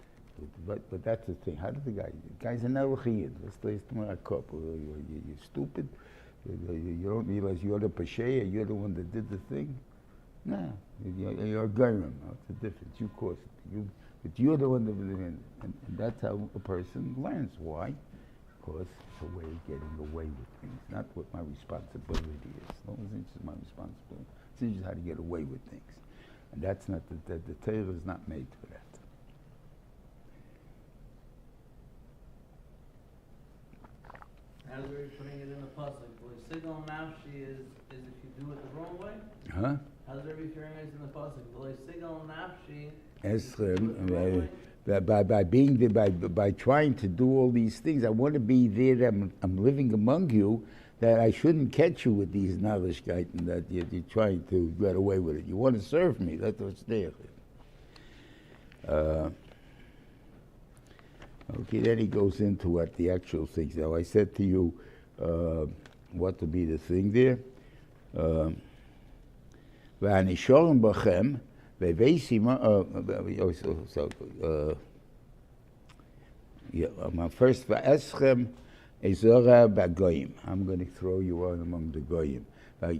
that's the thing. How did the guy's an Elchiyid. Let's a couple. You're stupid. You don't realize you're the Pasheya, you're the one that did the thing. No, you're a Gairam. What's the difference? You caused it. But you're the one that lives in, and that's how a person learns. Why? Because it's a way of getting away with things, not what my responsibility is. No one's interested in my responsibility. It's interested how to get away with things. And that's not, the Torah is not made for that.
As we're putting it in the pasuk, signal nafshi is if you do it the wrong way.
Huh?
How's there referring it in the pasuk? Signal nafshi.
Esrem, by being there, by trying to do all these things, I want to be there. That I'm living among you. That I shouldn't catch you with these narishkeiten that you're trying to get away with it. You want to serve me. That's what's there. Okay, then he goes into what the actual things. Now I said to you what to be the thing there. V'anishorim b'chem ve'veisim. First v'eschem ezora b'goyim. I'm going to throw you on among the goyim. Whatever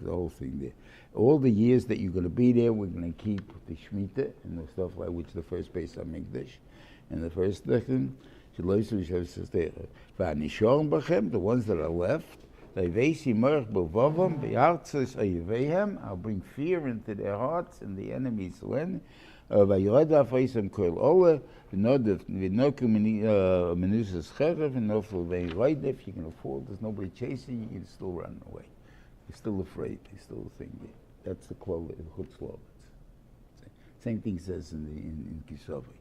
the whole thing there. All the years that you're going to be there, we're going to keep the Shemitah and the stuff like which the first base on Mikdash and the first thing. The ones that are left, I'll bring fear into their hearts and the enemy's land. If you can afford, there's nobody chasing you, you can still run away. You're still afraid, you're still thinking. That's the quality of Chutzlav. Same thing says in Kisavi.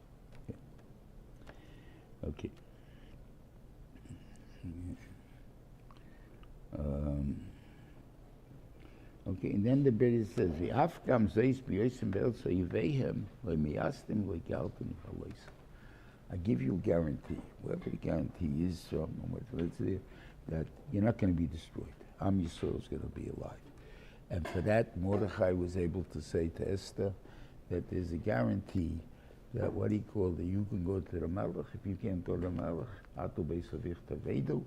Yeah. Okay. Okay, and then the British says, "V'afkam zeis b'yosim be'elsa yivehem le'miyastim le'galtim v'alois." I give you a guarantee, whatever the guarantee is from what's there, that you're not going to be destroyed. Am Yisrael is going to be alive. And for that, Mordechai was able to say to Esther that there's a guarantee that what he called that you can go to the Melech. If you can't go to the Melech, Atu Beisavich Tavedu,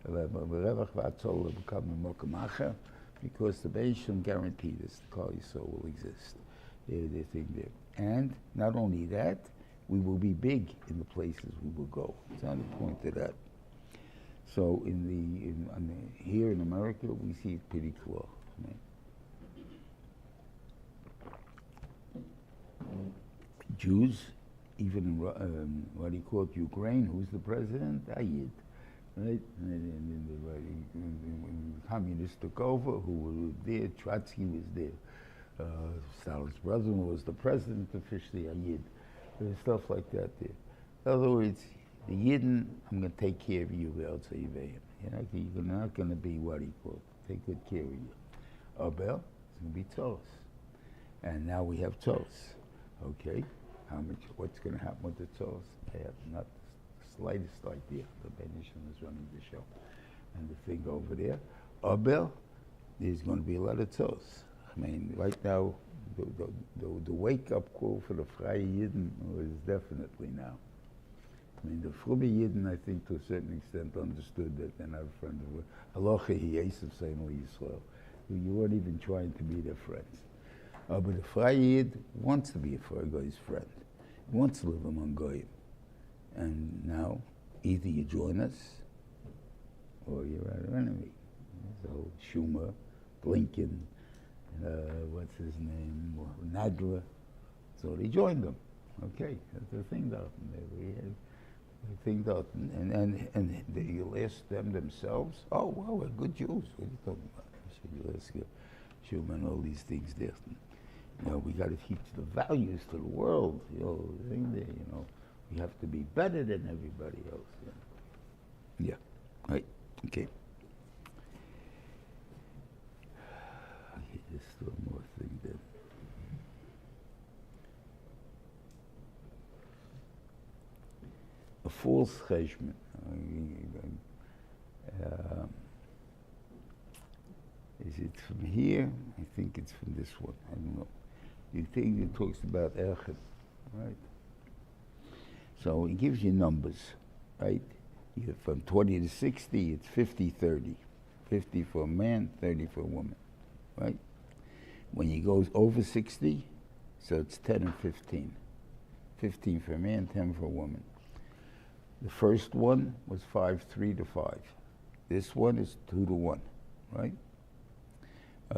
V'revach V'atzol become a Mokum Acher, because the Beisham guaranteed us the Kol Yisrael will exist. They think there. And not only that, we will be big in the places we will go. It's on the point of that. So here in America, we see it pretty clear. Right? Jews, even in what he called Ukraine, who's the president? Ayid. Right? And when the communists took over, who were there, Trotsky was there. Stalin's brother-in-law was the president officially, Ayid. There's stuff like that there. In other words, the Yidden, I'm going to take care of you, you're not going to be what he called, take good care of you. Abel, it's going to be Taurus. And now we have Taurus. Okay, what's going to happen with the Taurus? I have not the slightest idea. The Beniman is running the show. And the thing over there, Abel, there's going to be a lot of Taurus. I mean, right now, the wake-up call for the Freie Yidden was definitely now. I mean, the Frumme Yidden, I think, to a certain extent, understood that they're not a friend of Halacha hi Yisrael Seino Yisrael. You weren't even trying to be their friends. But the Freie Yid wants to be a Goy's friend. He wants to live among Goyim. And now, either you join us, or you're our enemy. So, Schumer, Blinken, what's his name, Nadler. So they joined them. Okay, that's the thing, though. And you'll ask them themselves, oh, well, we're good Jews. What are you talking about? So you'll ask Schumann all these things there. We got to teach the values to the world. Thing there, we have to be better than everybody else. Yeah, right, okay. There's still more thing there. A false cheshbon. Is it from here? I think it's from this one. I don't know. You think it talks about Erchet, right? So it gives you numbers, right? From 20 to 60, it's 50-30. 50 for a man, 30 for a woman, right? When he goes over 60, So it's 10 and 15. 15 for a man, 10 for a woman. The first one was 5, 3 to 5. This one is 2 to 1, right?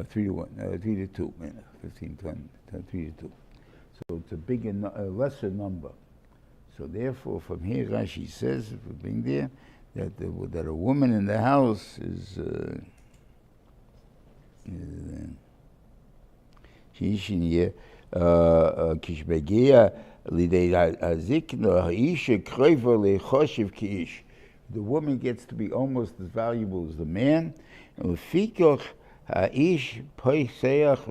3 to 1, 3 to 2, 15, 20, 3 to 2. So it's a bigger, lesser number. So therefore, from here, Rashi says, for being there, that a woman in the house is kishbegia lidei hazikna ha'isha kreva lechoshev ki'ish. The woman gets to be almost as valuable as the man. Ufikach ha'ish poiseach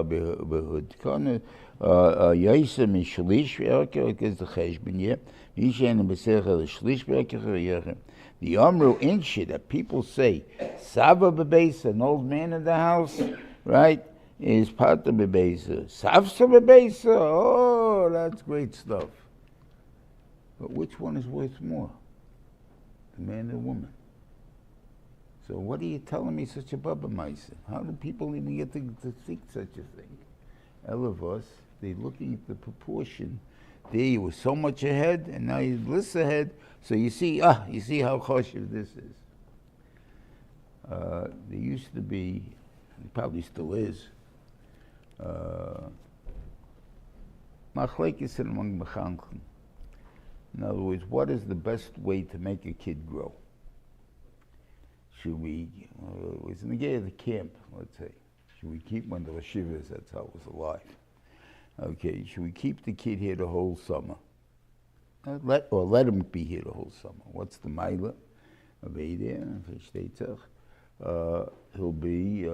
behudkana yaisa mishlish be'arker because the cheshbon yeh mishen b'sechel shlish be'arker. The Amru Inshi that people say, Saba Bebeisa, an old man in the house, right, is Pata Bebeisa. Savsa Bebeisa, oh, that's great stuff. But which one is worth more? The man or the woman? So what are you telling me such a Baba Maisa? How do people even get to think such a thing? All of us, they're looking at the proportion. There you were so much ahead, and now you're less ahead. So you see how choshev this is. There used to be, it probably still is, machlekes among mechanchim. In other words, what is the best way to make a kid grow? Should we, it was in the gate of the camp, let's say. Should we keep one of the yeshivas, that's how it was alive. Okay, should we keep the kid here the whole summer? Let him be here the whole summer. What's the maila of there? He'll be,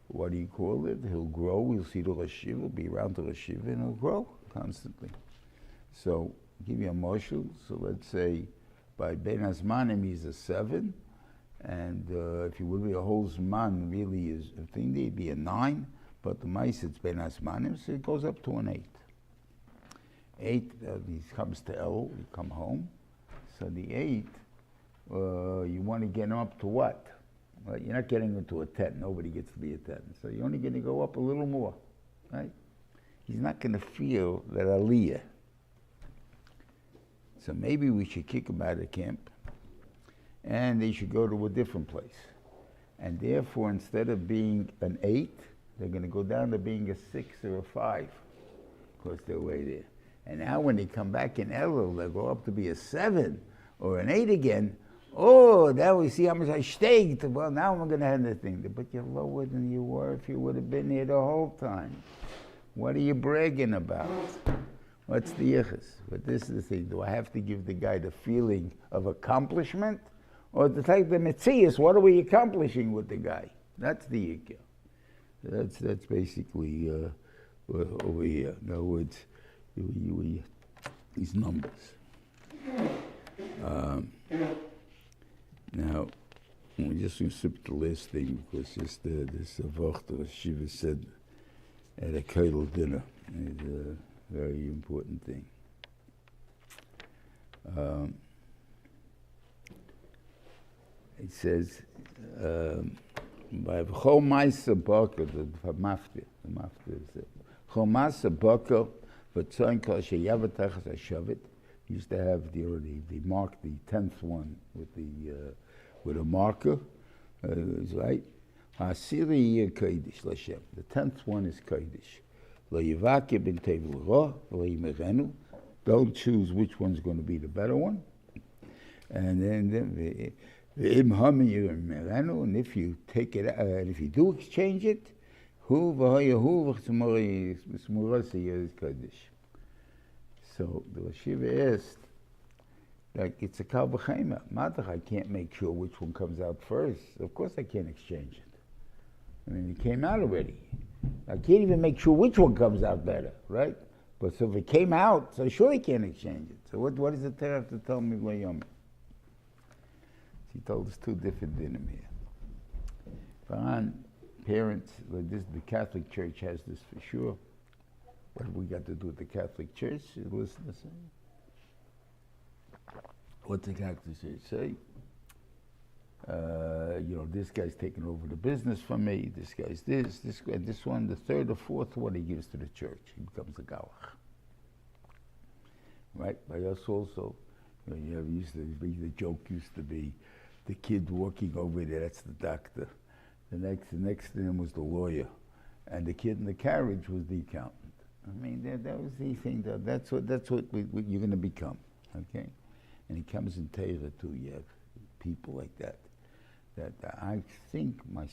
what do you call it? He'll grow, he'll see the Rashiv, he'll be around the Rashiv, and he'll grow constantly. So, I'll give you a marshal. So let's say by Ben Azmanim he's a 7, and if he will be a whole Zman, really is a thing, there'd be a 9, but the mice it's Ben Azmanim, so it goes up to an 8. 8, he comes to El, you come home. So the 8, you want to get him up to what? Well, you're not getting him to a 10. Nobody gets to be a 10. So you're only going to go up a little more, right? He's not going to feel that aliyah. So maybe we should kick him out of camp, and they should go to a different place. And therefore, instead of being an 8, they're going to go down to being a 6 or a 5, because they're way there. And now when they come back in Elul, they'll go up to be a 7 or an 8 again. Oh, now we see how much I staked. Well, now I'm going to have the thing. But you're lower than you were if you would have been here the whole time. What are you bragging about? What's the yichus? But this is the thing. Do I have to give the guy the feeling of accomplishment? Or to take the metzias, what are we accomplishing with the guy? That's the yikah. That's basically over here. In other words, these numbers. Now, we're just going to skip the last thing because just this Avachta Shiva said at a Kedel dinner is a very important thing. It says, by Chol Maisa Boker, the Maftir is Chol Maisa Boker, V'tzoin Kol Sheyavatach Hashavit, used to have they marked the 10th one with a marker, right? Hasiri Kodesh Lashem. The 10th one is Kodesh. Lo Yivake bin Tevel Ro, Lo Yimerenu. Don't choose which one's going to be the better one. And then V'im Hamin Yimerenu. And if you take it, if you do exchange it, Hu V'hoyahu V'chtzumori Smurasi is Kodesh. So the Shiva asked, like, it's a Kal B'chaima. Matach, I can't make sure which one comes out first. Of course I can't exchange it. I mean, it came out already. I can't even make sure which one comes out better, right? But so if it came out, so I surely can't exchange it. So what does the Torah have to tell me, Layom? He told us 2 different dinim here. Fine, parents, like this, the Catholic Church has this for sure. What have we got to do with the Catholic Church? Listen to say. What's the Catholic Church say? this guy's taking over the business from me, this guy's this one, the third or fourth one he gives to the church. He becomes a galach. Right? By us also, the joke used to be the kid walking over there, that's the doctor. The next to him was the lawyer. And the kid in the carriage was the accountant. I mean, that was the thing, that's what you're going to become, okay? And it comes in Torah too, you have people like that. That I think my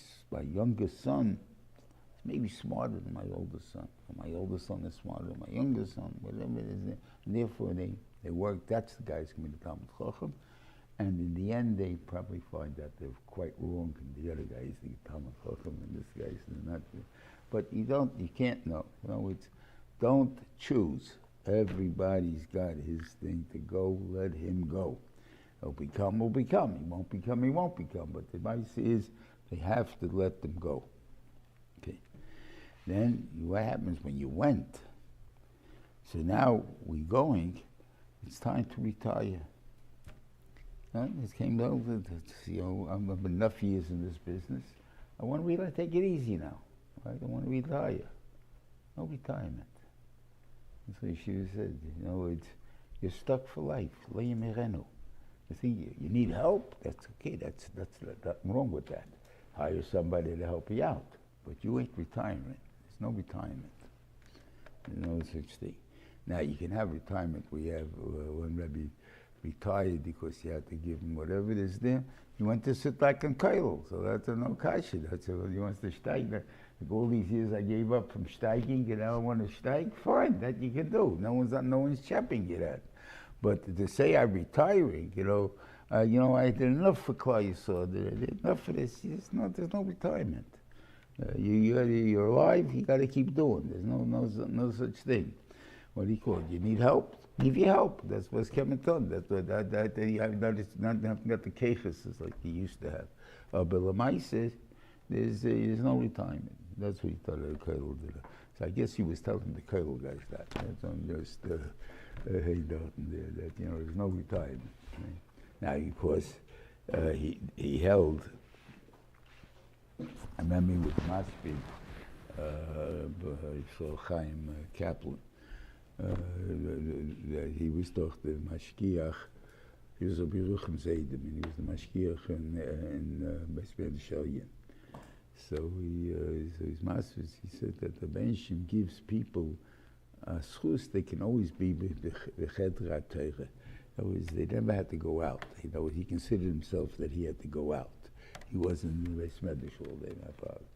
youngest son is maybe smarter than my oldest son. Or my oldest son is smarter than my youngest son, whatever it is. And therefore they work, that's the guy's going to be the Talmud Chacham. And in the end, they probably find that they're quite wrong, and the other guy is the Talmud Chacham, and this guy's not. But you can't know. Don't choose. Everybody's got his thing to go. Let him go. He'll become. He won't become. But the advice is they have to let them go. Okay. Then what happens when you went? So now we're going. It's time to retire. It came over. I'm enough years in this business. I want to really take it easy now. Right? I want to retire. No retirement. That's what she said. You're stuck for life. You think you need help? That's okay. That's nothing wrong with that. Hire somebody to help you out. But you ain't retiring. There's no retirement. There's no such thing. Now you can have retirement. We have one Rebbe retired because you had to give him whatever it is there. He went to sit like on Keil, so that's a no kasha. That's what he wants to steig. Like all these years I gave up from steiging, and now I want to steig. Fine, that you can do. No one's chapping you that. But to say I'm retiring, I did enough for Klal Yisrael. Enough for this. There's no retirement. You're alive. You got to keep doing. There's no such thing. What do you call it? You need help. Give you help. That's what's coming done. That's what you have not the keiches like you used to have. But Lamai says there's no retirement. That's what he thought the Keil did. So I guess he was telling the Keil guys that. That's on just that there's no retirement. Right? Now, of course, he held. I remember he was Masbid, Chaim Kaplan. He was doch the Mashkiach. He was a Biruchim Zaydim, and he was the Mashkiach in Besben Shalyan. So his master, he said that the Benshim gives people schus. They can always be the Chedra Torah. They never had to go out. He considered himself that he had to go out. He wasn't in the Beis Medrash all day, my father.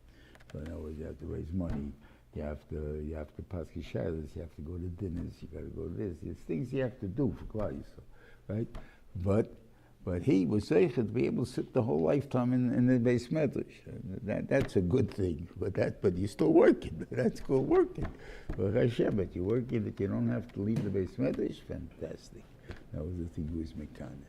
So in other words, you have to raise money. You have to pass kishaylas, you have to go to dinners, you got to go to this. There's things you have to do for Klal Yisrael, right? But he was zeicher to be able to sit the whole lifetime in the Beis Medrash. That's a good thing. But you're still working. That's called working. But you're working that you don't have to leave the Beis Medrash. Fantastic. That was the thing he was mekanim.